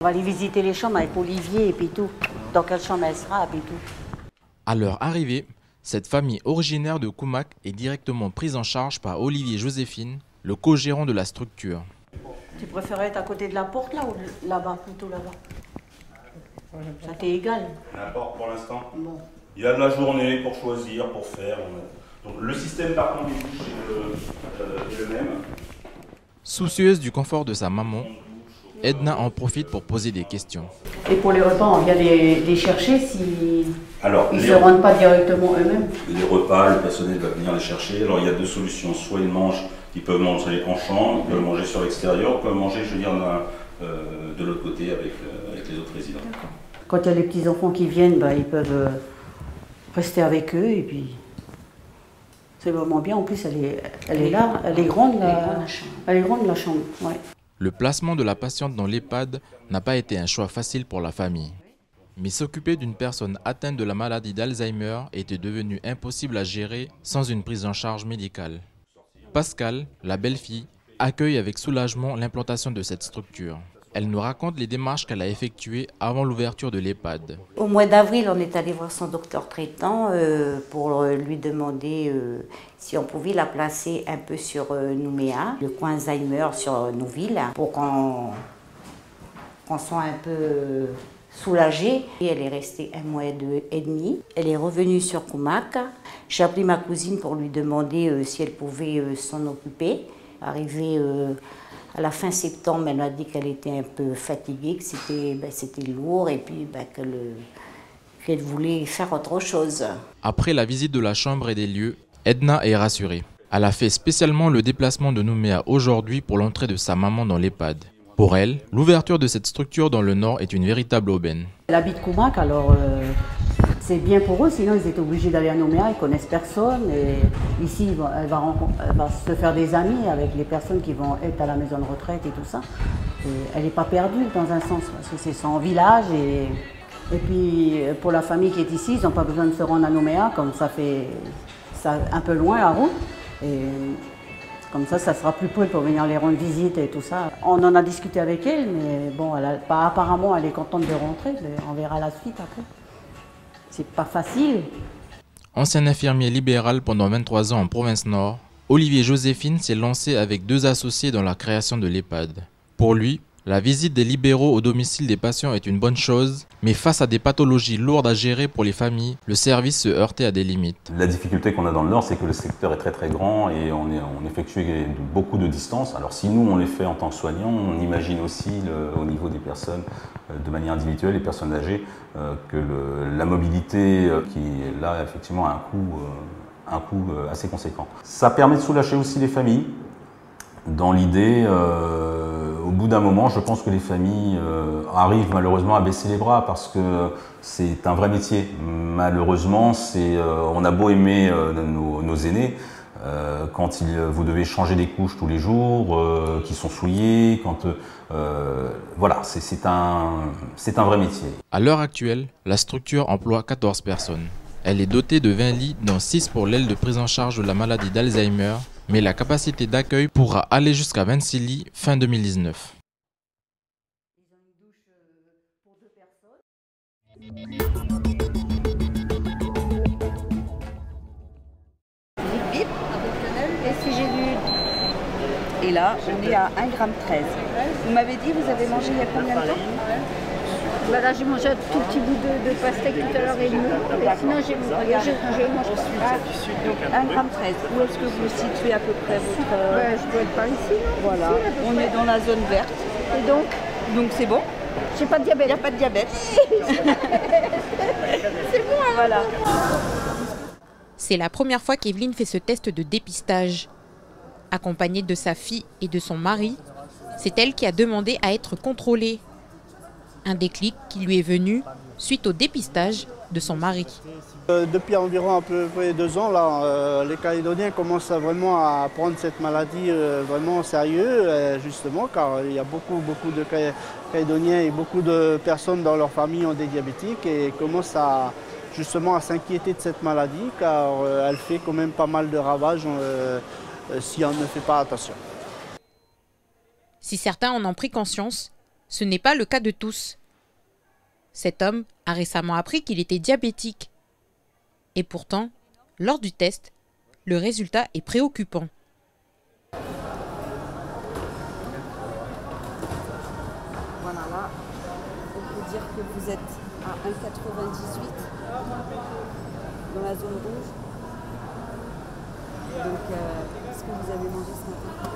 On va aller visiter les chambres avec Olivier et puis tout. Dans quelle chambre elle sera et puis tout. À leur arrivée, cette famille originaire de Koumak est directement prise en charge par Olivier Joséphine, le co-gérant de la structure. Tu préférais être à côté de la porte là ou là-bas, plutôt là-bas? Ça t'est égal? N'importe pour l'instant. Bon. Il y a de la journée pour choisir, pour faire. Donc, le système par contre des douches est le même. Soucieuse du confort de sa maman, Edna en profite pour poser des questions. Et pour les repas, on vient les chercher si Alors, ils ne se rendent pas directement eux-mêmes? les repas, le personnel va venir les chercher. Alors il y a deux solutions. Soit ils peuvent manger en chambre, ils peuvent manger sur l'extérieur, ils peuvent manger, je veux dire, de l'autre côté avec les autres résidents. Quand il y a les petits-enfants qui viennent, bah, ils peuvent rester avec eux et puis c'est vraiment bien. En plus, elle est là, elle est grande la chambre. Ouais. Le placement de la patiente dans l'EHPAD n'a pas été un choix facile pour la famille. Mais s'occuper d'une personne atteinte de la maladie d'Alzheimer était devenu impossible à gérer sans une prise en charge médicale. Pascal, la belle-fille, accueille avec soulagement l'implantation de cette structure. Elle nous raconte les démarches qu'elle a effectuées avant l'ouverture de l'EHPAD. Au mois d'avril, on est allé voir son docteur traitant pour lui demander si on pouvait la placer un peu sur Nouméa, le coin Alzheimer sur Nouville, pour qu'on soit un peu soulagé. Et elle est restée 1 mois et demi. Elle est revenue sur Koumak. J'ai appelé ma cousine pour lui demander si elle pouvait s'en occuper. Arrivée à la fin septembre, elle m'a dit qu'elle était un peu fatiguée, que c'était lourd et puis qu'elle voulait faire autre chose. Après la visite de la chambre et des lieux, Edna est rassurée. Elle a fait spécialement le déplacement de Nouméa aujourd'hui pour l'entrée de sa maman dans l'EHPAD. Pour elle, l'ouverture de cette structure dans le Nord est une véritable aubaine. Elle habite Koumak, alors c'est bien pour eux, sinon ils étaient obligés d'aller à Nouméa, ils ne connaissent personne. Et ici, elle va se faire des amis avec les personnes qui vont être à la maison de retraite et tout ça. Et elle n'est pas perdue dans un sens, parce que c'est son village. Et puis pour la famille qui est ici, ils n'ont pas besoin de se rendre à Nouméa, comme ça fait un peu loin la route. Et comme ça sera plus près pour venir les rendre visite et tout ça. On en a discuté avec elle, mais bon, apparemment elle est contente de rentrer, on verra la suite après. C'est pas facile. Ancien infirmier libéral pendant 23 ans en province Nord, Olivier Joséphine s'est lancé avec 2 associés dans la création de l'EHPAD. Pour lui, la visite des libéraux au domicile des patients est une bonne chose, mais face à des pathologies lourdes à gérer pour les familles, le service se heurtait à des limites. La difficulté qu'on a dans le Nord, c'est que le secteur est très très grand et on effectue beaucoup de distances. Alors si nous on les fait en tant que soignants, on imagine aussi au niveau des personnes de manière individuelle, les personnes âgées, que la mobilité qui est là effectivement a un coût assez conséquent. Ça permet de soulager aussi les familles. Dans l'idée, au bout d'un moment, je pense que les familles arrivent malheureusement à baisser les bras parce que c'est un vrai métier. Malheureusement, on a beau aimer nos aînés, quand vous devez changer des couches tous les jours, qui sont souillées, voilà, c'est un vrai métier. À l'heure actuelle, la structure emploie 14 personnes. Elle est dotée de 20 lits, dont 6 pour l'aile de prise en charge de la maladie d'Alzheimer, mais la capacité d'accueil pourra aller jusqu'à 26 lits fin 2019. Ils ont une douche pour 2 personnes. Bip, et si j'ai lu. Et là, on est à 1,13 g. Vous m'avez dit, vous avez mangé il y a combien de temps? Bah là, j'ai mangé un tout petit bout de pastèque tout à l'heure et demi. Et sinon, je mange pas. Donc 1,13 g. Où est-ce que vous situez à peu près votre... Ouais, je dois être par ici. Voilà, Ici, on est dans la zone verte. Et donc c'est bon. J'ai pas de diabète. Il n'y a pas de diabète. C'est bon, hein. Voilà. C'est la première fois qu'Evelyne fait ce test de dépistage. Accompagnée de sa fille et de son mari, c'est elle qui a demandé à être contrôlée. Un déclic qui lui est venu suite au dépistage de son mari. Depuis environ à peu près 2 ans, là, les Calédoniens commencent vraiment à prendre cette maladie vraiment au sérieux, justement, car il y a beaucoup de Calédoniens et beaucoup de personnes dans leur famille ont des diabétiques et commencent justement à s'inquiéter de cette maladie, car elle fait quand même pas mal de ravages si on ne fait pas attention. Si certains en ont pris conscience, Ce n'est pas le cas de tous. Cet homme a récemment appris qu'il était diabétique. Et pourtant, lors du test, le résultat est préoccupant. Voilà, là, on peut dire que vous êtes à 1,98 dans la zone rouge. Donc, est-ce que vous avez mangé ce matin?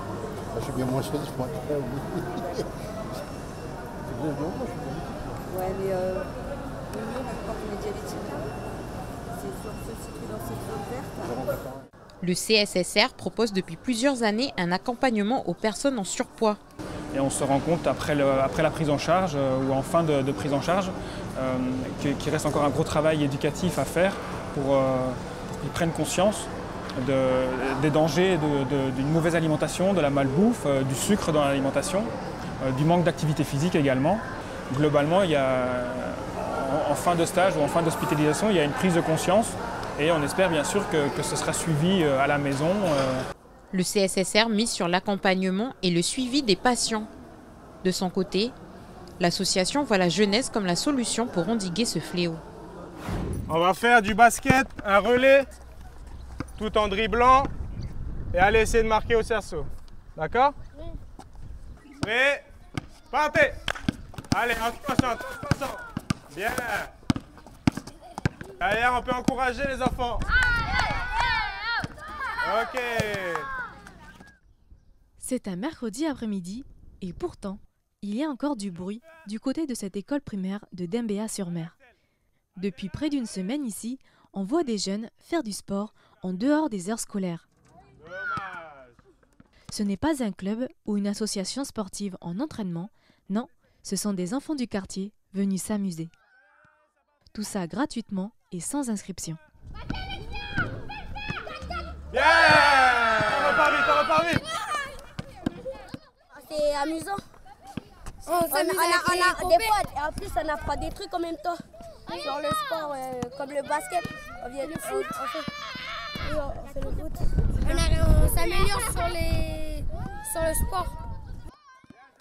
J'ai bien mangé ce matin, oui. Ouais, mais le mieux, même quand on est diabétique, c'est se situer dans cette zone verte. Le CSSR propose depuis plusieurs années un accompagnement aux personnes en surpoids. Et on se rend compte après la prise en charge ou en fin de prise en charge qu'il reste encore un gros travail éducatif à faire pour qu'ils prennent conscience des dangers d'une mauvaise alimentation, de la malbouffe, du sucre dans l'alimentation, du manque d'activité physique également. Globalement, il y a, en fin de stage ou en fin d'hospitalisation, il y a une prise de conscience et on espère bien sûr que ce sera suivi à la maison. Le CSSR mise sur l'accompagnement et le suivi des patients. De son côté, l'association voit la jeunesse comme la solution pour endiguer ce fléau. On va faire du basket, un relais, tout en dribblant et aller essayer de marquer au cerceau. D'accord? Oui. Prêt? Partez! Allez, en se passant. Bien. Derrière, on peut encourager les enfants. Ok. C'est un mercredi après-midi et pourtant, il y a encore du bruit du côté de cette école primaire de Dembéa-sur-Mer. Depuis près d'une semaine ici, on voit des jeunes faire du sport en dehors des heures scolaires. Ce n'est pas un club ou une association sportive en entraînement, non, ce sont des enfants du quartier venus s'amuser. Tout ça gratuitement et sans inscription. Yeah! On repart vite! C'est amusant. On a des potes et en plus on apprend des trucs en même temps. Sur le sport, comme le basket, on vient le foot. On fait le foot. On s'améliore sur le sport.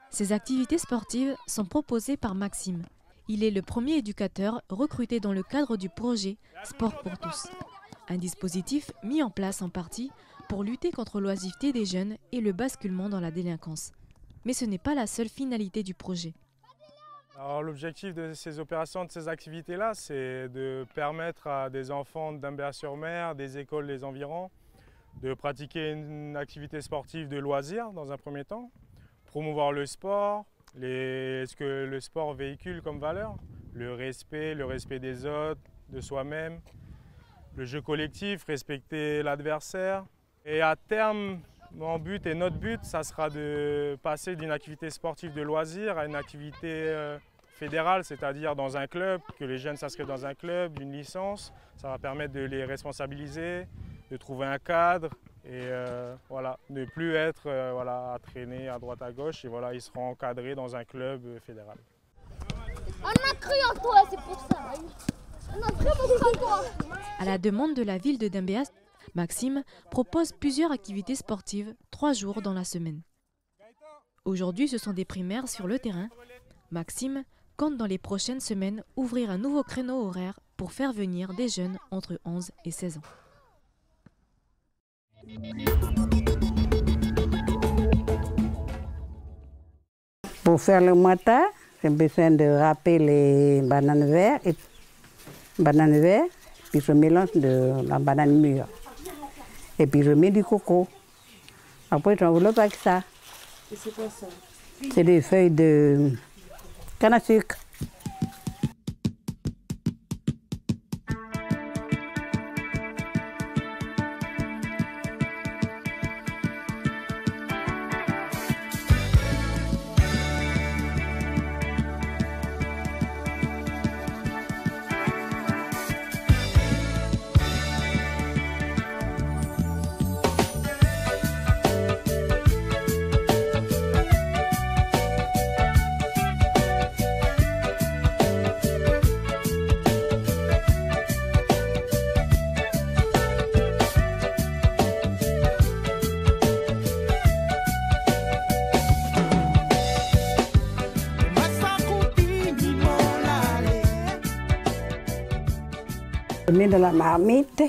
Ces activités sportives sont proposées par Maxime. Il est le premier éducateur recruté dans le cadre du projet Sport pour tous. Un dispositif mis en place en partie pour lutter contre l'oisiveté des jeunes et le basculement dans la délinquance. Mais ce n'est pas la seule finalité du projet. L'objectif de ces opérations, de ces activités-là, c'est de permettre à des enfants d'Ambert-sur-Mer, des écoles des environs, de pratiquer une activité sportive de loisir dans un premier temps, promouvoir le sport, ce que le sport véhicule comme valeur, le respect des autres, de soi-même, le jeu collectif, respecter l'adversaire. Et à terme, mon but et notre but, ça sera de passer d'une activité sportive de loisir à une activité fédérale, c'est-à-dire dans un club, que les jeunes s'inscrivent dans un club, d'une licence. Ça va permettre de les responsabiliser, de trouver un cadre et voilà, ne plus être à traîner à droite à gauche. Et voilà, ils seront encadrés dans un club fédéral. On a cru en toi, c'est pour ça. On a cru en toi. À la demande de la ville de Dembéa, Maxime propose plusieurs activités sportives 3 jours dans la semaine. Aujourd'hui, ce sont des primaires sur le terrain. Maxime compte dans les prochaines semaines ouvrir un nouveau créneau horaire pour faire venir des jeunes entre 11 et 16 ans. Pour faire le matin, j'ai besoin de râper les bananes vertes, puis je mélange de la banane mûre. Et puis je mets du coco. Après, j'enveloppe avec ça. Et c'est quoi ça? C'est des feuilles de canne à sucre. Je mets dans la marmite.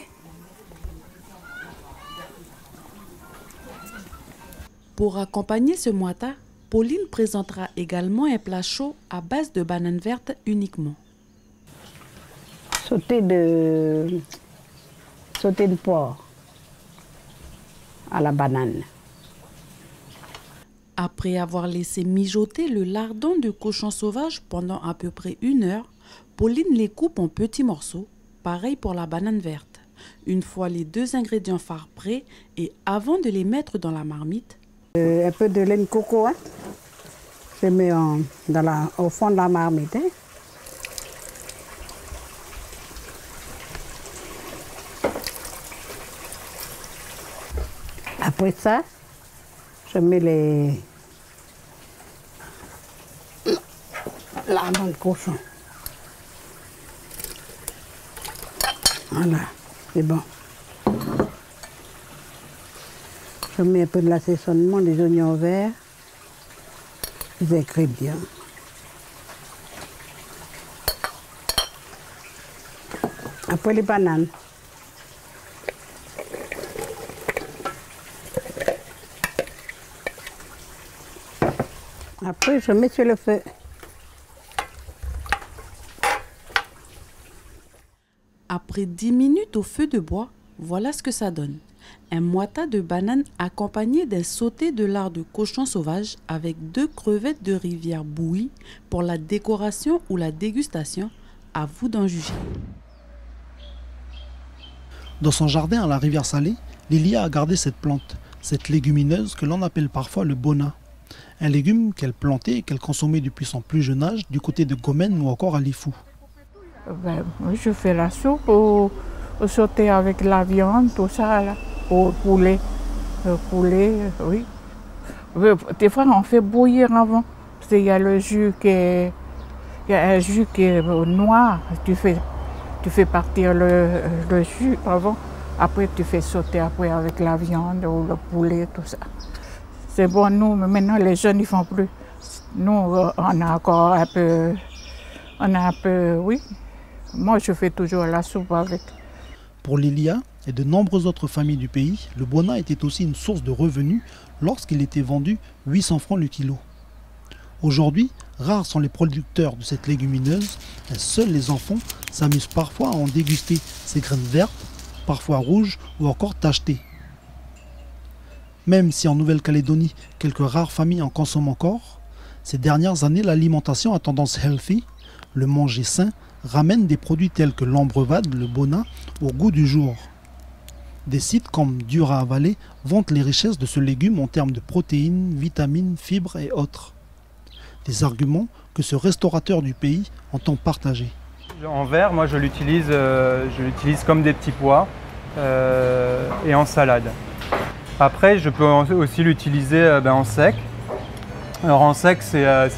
Pour accompagner ce moita, Pauline présentera également un plat chaud à base de bananes vertes uniquement. Sauté de porc à la banane. Après avoir laissé mijoter le lardon de cochon sauvage pendant à peu près 1 heure, Pauline les coupe en petits morceaux, pareil pour la banane verte. Une fois les 2 ingrédients phares prêts et avant de les mettre dans la marmite, un peu de lait de coco, hein. Je mets au fond de la marmite. Hein. Après ça, je mets lardons de cochon. Voilà, c'est bon. Je mets un peu de l'assaisonnement, des oignons verts, des ingrédients. Après les bananes. Après, je mets sur le feu. Après 10 minutes au feu de bois, voilà ce que ça donne. Un moita de banane accompagné d'un sauté de lard de cochon sauvage avec 2 crevettes de rivière bouillies pour la décoration ou la dégustation. À vous d'en juger. Dans son jardin à la rivière Salée, Lilia a gardé cette plante, cette légumineuse que l'on appelle parfois le bona. Un légume qu'elle plantait et qu'elle consommait depuis son plus jeune âge du côté de Gomène ou encore à Lifou. Je fais la soupe au sauté avec la viande, tout ça, là, au poulet. Le poulet, oui. Des fois, on fait bouillir avant. Parce qu'il y a le jus qui est, il y a un jus qui est noir. Tu fais partir le jus avant. Après, tu fais sauter après avec la viande ou le poulet, tout ça. C'est bon, nous, mais maintenant, les jeunes, ils font plus. Nous, on a encore un peu, oui. Moi, je fais toujours la soupe avec. Pour Lilia et de nombreuses autres familles du pays, le bona était aussi une source de revenus lorsqu'il était vendu 800 francs le kilo. Aujourd'hui, rares sont les producteurs de cette légumineuse et seuls les enfants s'amusent parfois à en déguster ces graines vertes, parfois rouges ou encore tachetées. Même si en Nouvelle-Calédonie, quelques rares familles en consomment encore, ces dernières années, l'alimentation à tendance healthy, le manger sain, ramène des produits tels que l'ambrevade, le bona, au goût du jour. Des sites comme Dur à avaler vantent les richesses de ce légume en termes de protéines, vitamines, fibres et autres. Des arguments que ce restaurateur du pays entend partager. En verre, moi je l'utilise comme des petits pois et en salade. Après, je peux aussi l'utiliser en sec. Alors en sec, ça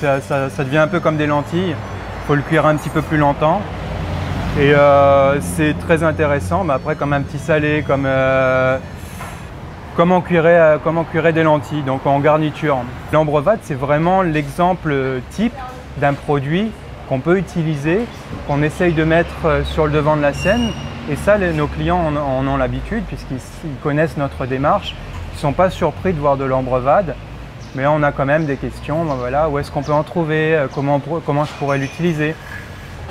devient un peu comme des lentilles. Il faut le cuire un petit peu plus longtemps. Et c'est très intéressant, mais après comme un petit salé, comme on cuirait des lentilles, donc en garniture. L'ambrevade, c'est vraiment l'exemple type d'un produit qu'on peut utiliser, qu'on essaye de mettre sur le devant de la scène. Et ça, nos clients en ont l'habitude, puisqu'ils connaissent notre démarche. Ils ne sont pas surpris de voir de l'ambrevade, mais on a quand même des questions. Voilà, où est-ce qu'on peut en trouver, comment je pourrais l'utiliser.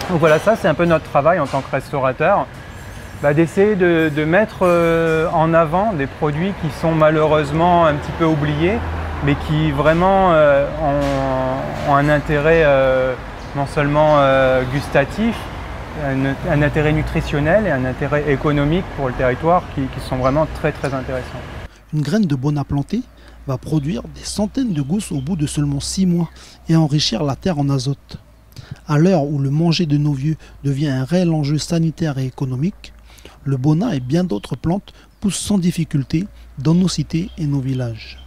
Donc voilà, ça c'est un peu notre travail en tant que restaurateur, d'essayer de mettre en avant des produits qui sont malheureusement un petit peu oubliés, mais qui vraiment ont un intérêt non seulement gustatif, un intérêt nutritionnel et un intérêt économique pour le territoire qui sont vraiment très très intéressants. Une graine de bona plantée va produire des centaines de gousses au bout de seulement 6 mois et enrichir la terre en azote. À l'heure où le manger de nos vieux devient un réel enjeu sanitaire et économique, le bona et bien d'autres plantes poussent sans difficulté dans nos cités et nos villages.